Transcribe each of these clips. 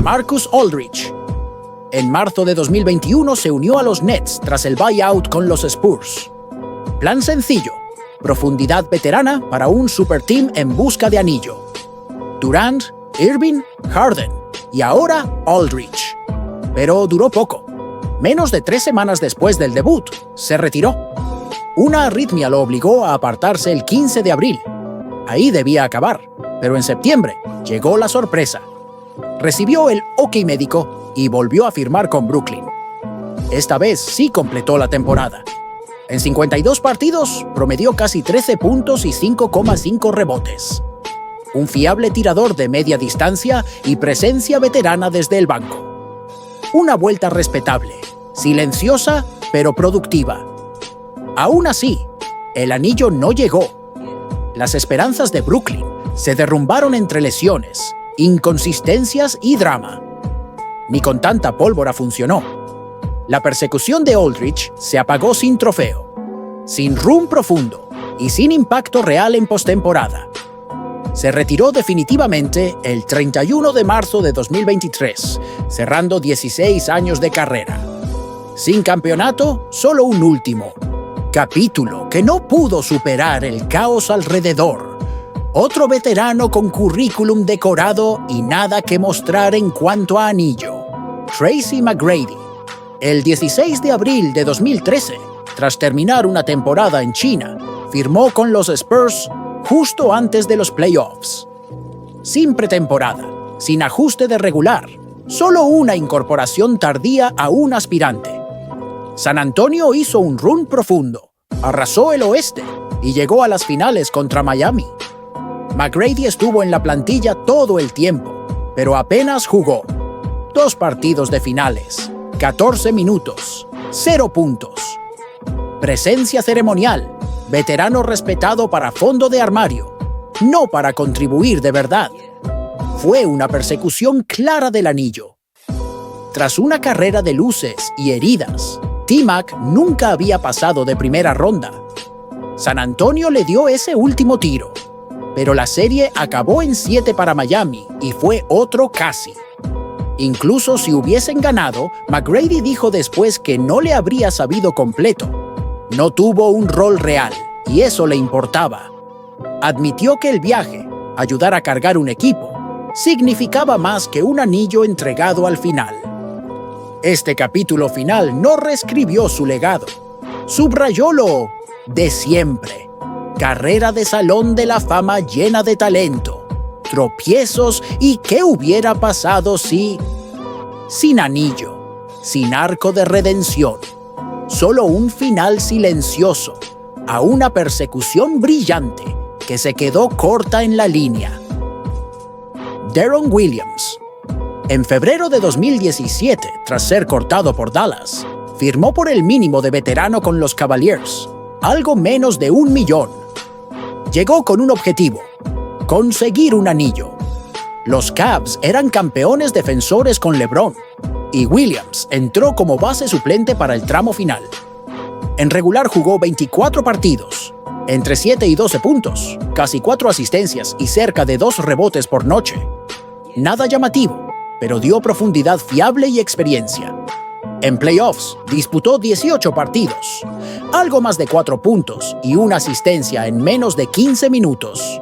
LaMarcus Aldridge. En marzo de 2021 se unió a los Nets tras el buyout con los Spurs. Plan sencillo, profundidad veterana para un superteam en busca de anillo. Durant, Irving, Harden y ahora Aldridge. Pero duró poco. Menos de 3 semanas después del debut, se retiró. Una arritmia lo obligó a apartarse el 15 de abril. Ahí debía acabar, pero en septiembre llegó la sorpresa. Recibió el OK médico y volvió a firmar con Brooklyn. Esta vez sí completó la temporada. En 52 partidos, promedió casi 13 puntos y 5,5 rebotes. Un fiable tirador de media distancia y presencia veterana desde el banco. Una vuelta respetable, silenciosa pero productiva. Aún así, el anillo no llegó. Las esperanzas de Brooklyn se derrumbaron entre lesiones, inconsistencias y drama. Ni con tanta pólvora funcionó. La persecución de Aldridge se apagó sin trofeo, sin run profundo y sin impacto real en postemporada. Se retiró definitivamente el 31 de marzo de 2023, cerrando 16 años de carrera. Sin campeonato, solo un último capítulo que no pudo superar el caos alrededor. Otro veterano con currículum decorado y nada que mostrar en cuanto a anillo. Tracy McGrady. El 16 de abril de 2013, tras terminar una temporada en China, firmó con los Spurs justo antes de los playoffs. Sin pretemporada, sin ajuste de regular, solo una incorporación tardía a un aspirante. San Antonio hizo un run profundo, arrasó el oeste y llegó a las finales contra Miami. McGrady estuvo en la plantilla todo el tiempo, pero apenas jugó. 2 partidos de finales, 14 minutos, 0 puntos. Presencia ceremonial, veterano respetado para fondo de armario, no para contribuir de verdad. Fue una persecución clara del anillo. Tras una carrera de luces y heridas, T-Mac nunca había pasado de primera ronda. San Antonio le dio ese último tiro, pero la serie acabó en 7 para Miami y fue otro casi. Incluso si hubiesen ganado, McGrady dijo después que no le habría sabido completo. No tuvo un rol real, y eso le importaba. Admitió que el viaje, ayudar a cargar un equipo, significaba más que un anillo entregado al final. Este capítulo final no reescribió su legado. Subrayó lo de siempre. Carrera de Salón de la Fama llena de talento, tropiezos y qué hubiera pasado si... Sin anillo, sin arco de redención, solo un final silencioso a una persecución brillante que se quedó corta en la línea. Deron Williams. En febrero de 2017, tras ser cortado por Dallas, firmó por el mínimo de veterano con los Cavaliers, algo menos de $1 millón. Llegó con un objetivo: conseguir un anillo. Los Cavs eran campeones defensores con LeBron, y Williams entró como base suplente para el tramo final. En regular jugó 24 partidos, entre 7 y 12 puntos, casi 4 asistencias y cerca de 2 rebotes por noche. Nada llamativo, pero dio profundidad fiable y experiencia. En playoffs disputó 18 partidos, algo más de 4 puntos y una asistencia en menos de 15 minutos.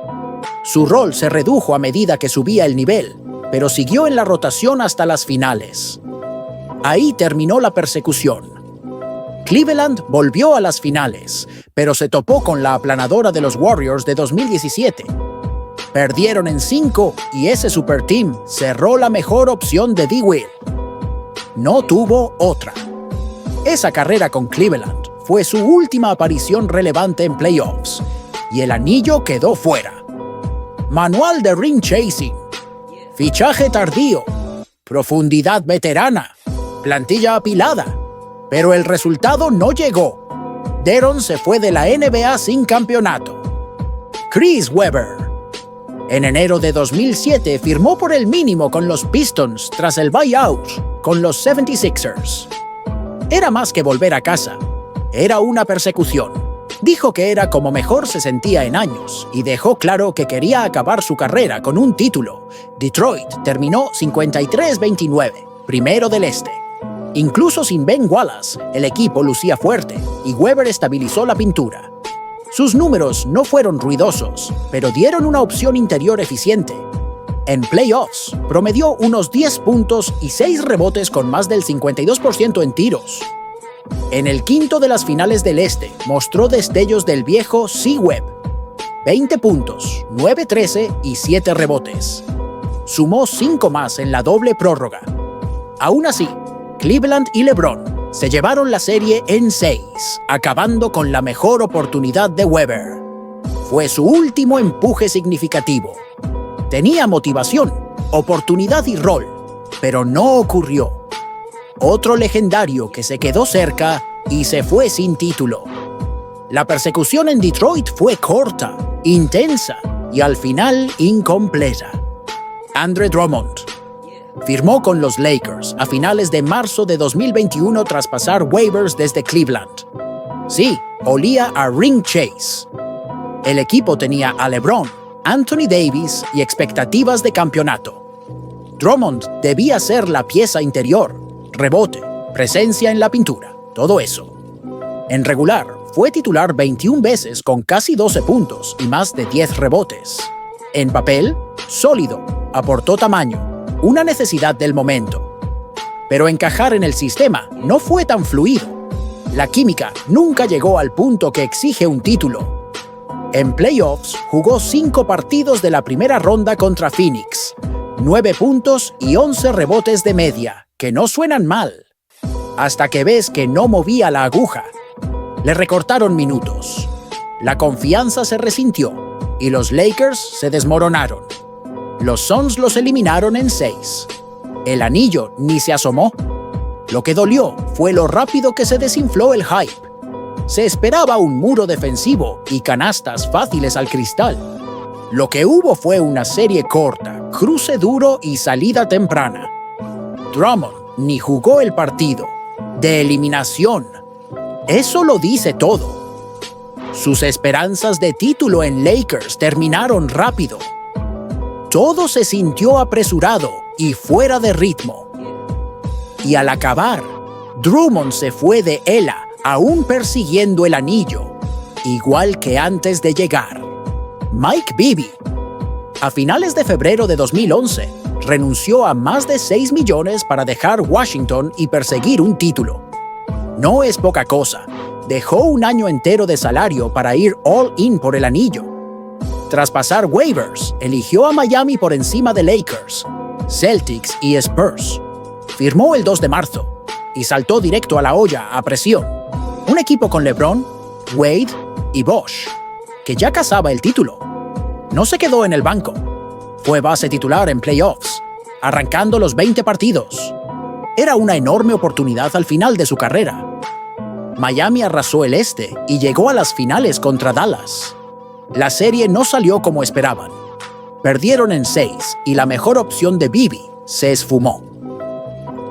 Su rol se redujo a medida que subía el nivel, pero siguió en la rotación hasta las finales. Ahí terminó la persecución. Cleveland volvió a las finales, pero se topó con la aplanadora de los Warriors de 2017. Perdieron en 5 y ese superteam cerró la mejor opción de D-Will. No tuvo otra. Esa carrera con Cleveland fue su última aparición relevante en playoffs, y el anillo quedó fuera. Manual de ring chasing, fichaje tardío, profundidad veterana, plantilla apilada, pero el resultado no llegó. Deron se fue de la NBA sin campeonato. Chris Webber. En enero de 2007 firmó por el mínimo con los Pistons tras el buyout con los 76ers. Era más que volver a casa. Era una persecución. Dijo que era como mejor se sentía en años y dejó claro que quería acabar su carrera con un título. Detroit terminó 53-29, primero del este. Incluso sin Ben Wallace, el equipo lucía fuerte y Weber estabilizó la pintura. Sus números no fueron ruidosos, pero dieron una opción interior eficiente. En playoffs, promedió unos 10 puntos y 6 rebotes con más del 52% en tiros. En el quinto de las finales del este, mostró destellos del viejo C-Webb. 20 puntos, 9-13 y 7 rebotes. Sumó 5 más en la doble prórroga. Aún así, Cleveland y LeBron se llevaron la serie en 6, acabando con la mejor oportunidad de Weber. Fue su último empuje significativo. Tenía motivación, oportunidad y rol, pero no ocurrió. Otro legendario que se quedó cerca y se fue sin título. La persecución en Detroit fue corta, intensa y al final incompleta. Andre Drummond firmó con los Lakers a finales de marzo de 2021 tras pasar waivers desde Cleveland. Sí, olía a ring chase. El equipo tenía a LeBron, Anthony Davis y expectativas de campeonato. Drummond debía ser la pieza interior, rebote, presencia en la pintura, todo eso. En regular, fue titular 21 veces con casi 12 puntos y más de 10 rebotes. En papel, sólido, aportó tamaño, una necesidad del momento. Pero encajar en el sistema no fue tan fluido. La química nunca llegó al punto que exige un título. En playoffs, jugó 5 partidos de la primera ronda contra Phoenix, 9 puntos y 11 rebotes de media, que no suenan mal. Hasta que ves que no movía la aguja. Le recortaron minutos. La confianza se resintió y los Lakers se desmoronaron. Los Suns los eliminaron en 6. El anillo ni se asomó. Lo que dolió fue lo rápido que se desinfló el hype. Se esperaba un muro defensivo y canastas fáciles al cristal. Lo que hubo fue una serie corta, cruce duro y salida temprana. Drummond ni jugó el partido. De eliminación. Eso lo dice todo. Sus esperanzas de título en Lakers terminaron rápido. Todo se sintió apresurado y fuera de ritmo. Y al acabar, Drummond se fue de ELA, aún persiguiendo el anillo, igual que antes de llegar. Mike Bibby, a finales de febrero de 2011, renunció a más de $6 millones para dejar Washington y perseguir un título. No es poca cosa. Dejó un año entero de salario para ir all in por el anillo. Tras pasar waivers, eligió a Miami por encima de Lakers, Celtics y Spurs. Firmó el 2 de marzo y saltó directo a la olla a presión. Un equipo con LeBron, Wade y Bosh, que ya cazaba el título. No se quedó en el banco. Fue base titular en playoffs, arrancando los 20 partidos. Era una enorme oportunidad al final de su carrera. Miami arrasó el este y llegó a las finales contra Dallas. La serie no salió como esperaban. Perdieron en 6 y la mejor opción de Bibby se esfumó.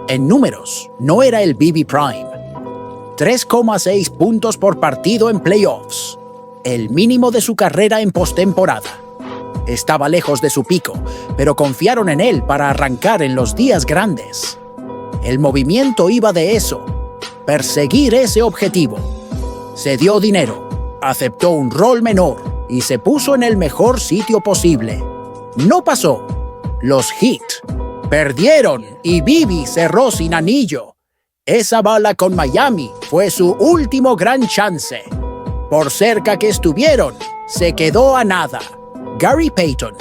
En números, no era el Bibby Prime. 3,6 puntos por partido en playoffs, el mínimo de su carrera en postemporada. Estaba lejos de su pico, pero confiaron en él para arrancar en los días grandes. El movimiento iba de eso, perseguir ese objetivo. Se dio dinero, aceptó un rol menor y se puso en el mejor sitio posible. No pasó. Los Heat perdieron y Bibby cerró sin anillo. Esa bala con Miami fue su último gran chance. Por cerca que estuvieron, se quedó a nada. Gary Payton.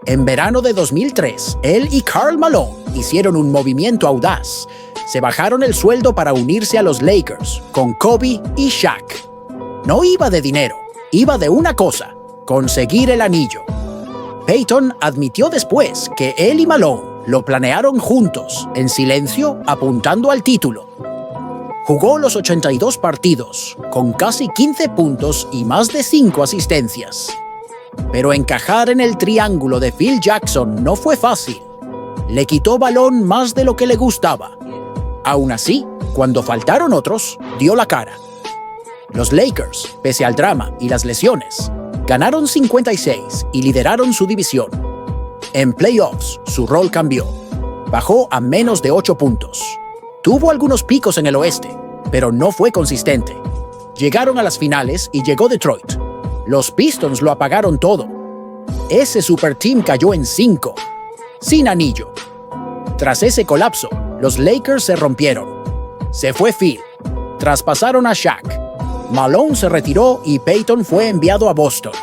En verano de 2003, él y Karl Malone hicieron un movimiento audaz. Se bajaron el sueldo para unirse a los Lakers, con Kobe y Shaq. No iba de dinero, iba de una cosa: conseguir el anillo. Payton admitió después que él y Malone lo planearon juntos, en silencio, apuntando al título. Jugó los 82 partidos, con casi 15 puntos y más de 5 asistencias. Pero encajar en el triángulo de Phil Jackson no fue fácil. Le quitó balón más de lo que le gustaba. Aún así, cuando faltaron otros, dio la cara. Los Lakers, pese al drama y las lesiones, ganaron 56 y lideraron su división. En playoffs, su rol cambió. Bajó a menos de 8 puntos. Tuvo algunos picos en el oeste, pero no fue consistente. Llegaron a las finales y llegó Detroit. Los Pistons lo apagaron todo. Ese super team cayó en 5, sin anillo. Tras ese colapso, los Lakers se rompieron. Se fue Phil. Traspasaron a Shaq. Malone se retiró y Peyton fue enviado a Boston.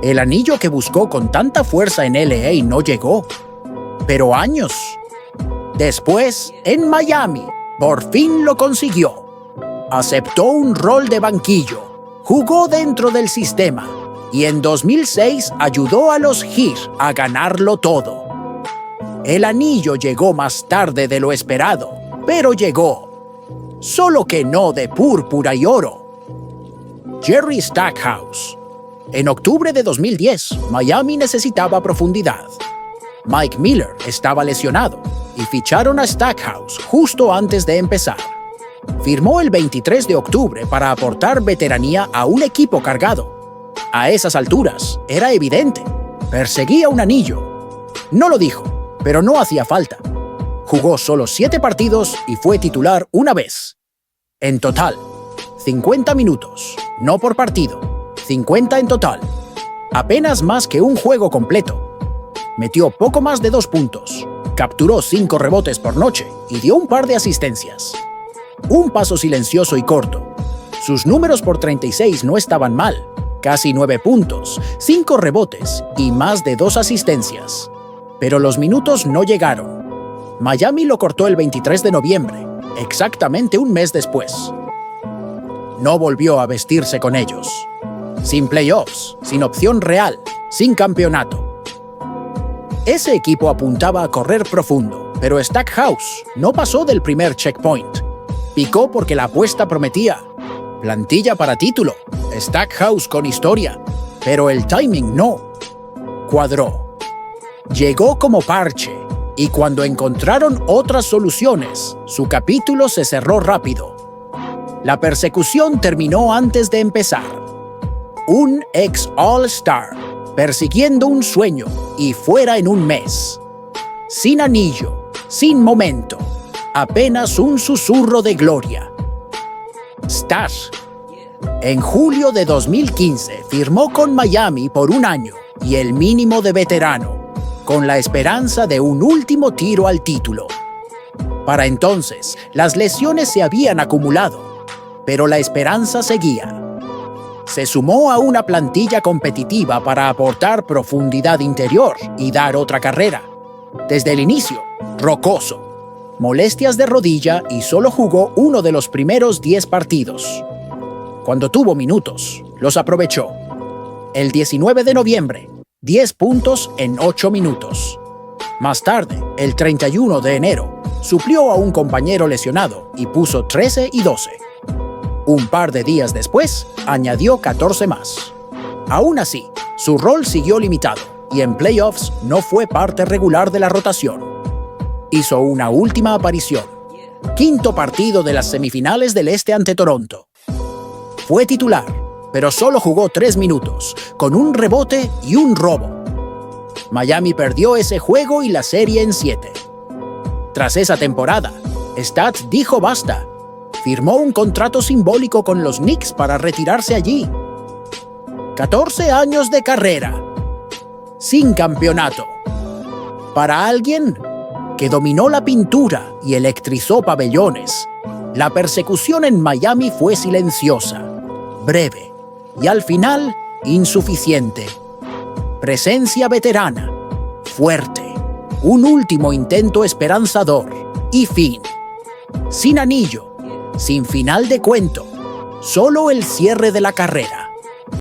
El anillo que buscó con tanta fuerza en LA no llegó. Pero años después, en Miami, por fin lo consiguió. Aceptó un rol de banquillo, jugó dentro del sistema y en 2006 ayudó a los Heat a ganarlo todo. El anillo llegó más tarde de lo esperado, pero llegó. Solo que no de púrpura y oro. Jerry Stackhouse. En octubre de 2010, Miami necesitaba profundidad. Mike Miller estaba lesionado y ficharon a Stackhouse justo antes de empezar. Firmó el 23 de octubre para aportar veteranía a un equipo cargado. A esas alturas, era evidente. Perseguía un anillo. No lo dijo, pero no hacía falta. Jugó solo 7 partidos y fue titular una vez. En total, 50 minutos, no por partido, 50 en total. Apenas más que un juego completo. Metió poco más de 2 puntos, capturó 5 rebotes por noche y dio un par de asistencias. Un paso silencioso y corto. Sus números por 36 no estaban mal. Casi 9 puntos, 5 rebotes y más de 2 asistencias. Pero los minutos no llegaron. Miami lo cortó el 23 de noviembre, exactamente un mes después. No volvió a vestirse con ellos. Sin playoffs, sin opción real, sin campeonato. Ese equipo apuntaba a correr profundo, pero Stackhouse no pasó del primer checkpoint. Picó porque la apuesta prometía. Plantilla para título, Stackhouse con historia, pero el timing no. Cuadró. Llegó como parche, y cuando encontraron otras soluciones, su capítulo se cerró rápido. La persecución terminó antes de empezar. Un ex All-Star, persiguiendo un sueño y fuera en un mes. Sin anillo, sin momento, apenas un susurro de gloria. Stash. En julio de 2015 firmó con Miami por 1 año y el mínimo de veterano, con la esperanza de un último tiro al título. Para entonces, las lesiones se habían acumulado, pero la esperanza seguía. Se sumó a una plantilla competitiva para aportar profundidad interior y dar otra carrera. Desde el inicio, rocoso, molestias de rodilla y solo jugó uno de los primeros 10 partidos. Cuando tuvo minutos, los aprovechó. El 19 de noviembre, 10 puntos en 8 minutos. Más tarde, el 31 de enero, suplió a un compañero lesionado y puso 13 y 12. Un par de días después, añadió 14 más. Aún así, su rol siguió limitado y en playoffs no fue parte regular de la rotación. Hizo una última aparición. 5º partido de las semifinales del Este ante Toronto. Fue titular, pero solo jugó 3 minutos, con un rebote y un robo. Miami perdió ese juego y la serie en 7. Tras esa temporada, Stats dijo basta. Firmó un contrato simbólico con los Knicks para retirarse allí. 14 años de carrera, sin campeonato. Para alguien que dominó la pintura y electrizó pabellones, la persecución en Miami fue silenciosa, breve y al final insuficiente. Presencia veterana, fuerte, un último intento esperanzador y fin. Sin anillo, sin final de cuento, solo el cierre de la carrera.